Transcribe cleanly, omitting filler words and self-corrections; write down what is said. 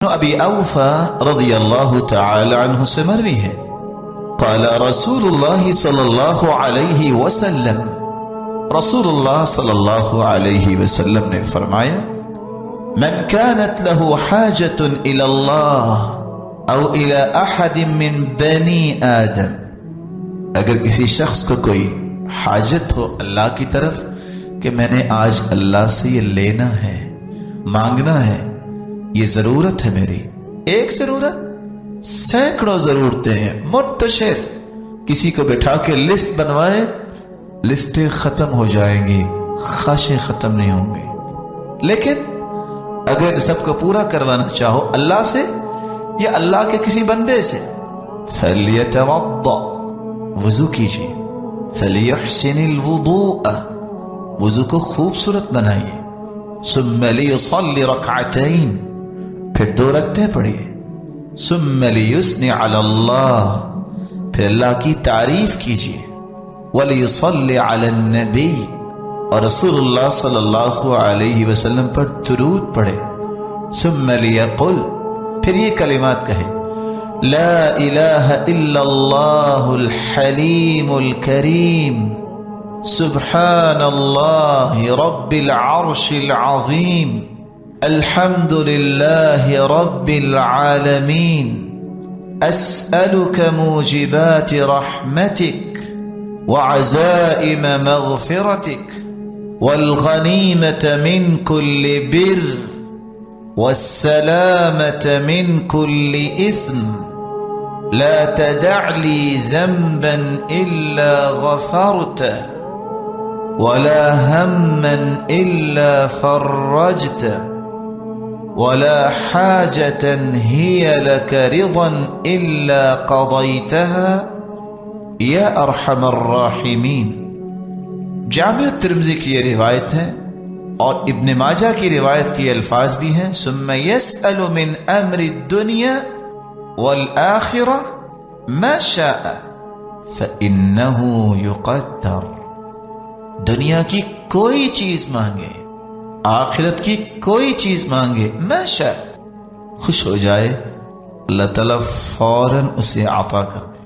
ابی اوفا رضی اللہ تعالی عنہ سے مروی ہے قال رسول اللہ صلی اللہ علیہ وسلم، رسول اللہ صلی اللہ علیہ وسلم نے فرمایا، من كانت له حاجة الى اللہ او الى احد من بنی آدم، اگر کسی شخص کو کوئی حاجت ہو اللہ کی طرف کہ میں نے آج اللہ سے یہ لینا ہے، مانگنا ہے، یہ ضرورت ہے میری، ایک ضرورت، سینکڑوں ضرورتیں ہیں منتشر، کسی کو بٹھا کے لسٹ بنوائے، لسٹیں ختم ہو جائیں گی، خواہشیں ختم نہیں ہوں گی۔ لیکن اگر سب کو پورا کروانا چاہو اللہ سے یا اللہ کے کسی بندے سے، فَلْيَتَوَضَّأْ، وضو کیجیے، فَلْيُحْسِنِ الْوُضُوءَ، وضو کو خوبصورت بنائیے، ثُمَّ لِيُصَلِّ رَكْعَتَيْن، پھر 2 رکعتیں پڑھیے، ثُمَّ لِيُثْنِ عَلَى اللَّهِ، پھر اللہ کی تعریف کیجیے، وَلِيُصَلِّ عَلَى النَّبِيِّ، اور رسول اللہ صلی اللہ علیہ وسلم پر درود پڑھے، ثُمَّ لِيَقُلْ، پھر یہ کلمات کہے، لا الہ الا اللہ الحلیم الکریم، سبحان اللہ رب العرش العظیم، الحمد للہ رب العالمین، اسألک موجبات رحمتک وعزائم مغفرتک والغنیمة من كل بر والسلامة من كل إثم، لا تدع لي ذنبا إلا غفرته ولا هما إلا فرجته ولا حاجة هي لك رضا إلا قضيتها يا أرحم الراحمين۔ جامع ترمذی کی یہ روایت ہے اور ابن ماجہ کی روایت کی الفاظ بھی ہیں، ثم يسأل من أمر الدنيا والآخرة ما شاء فإنه يقدر، دنیا کی کوئی چیز مانگے، آخرت کی کوئی چیز مانگے، ما شاء، خوش ہو جائے، اللہ تعالیٰ فوراً اسے عطا کر دے۔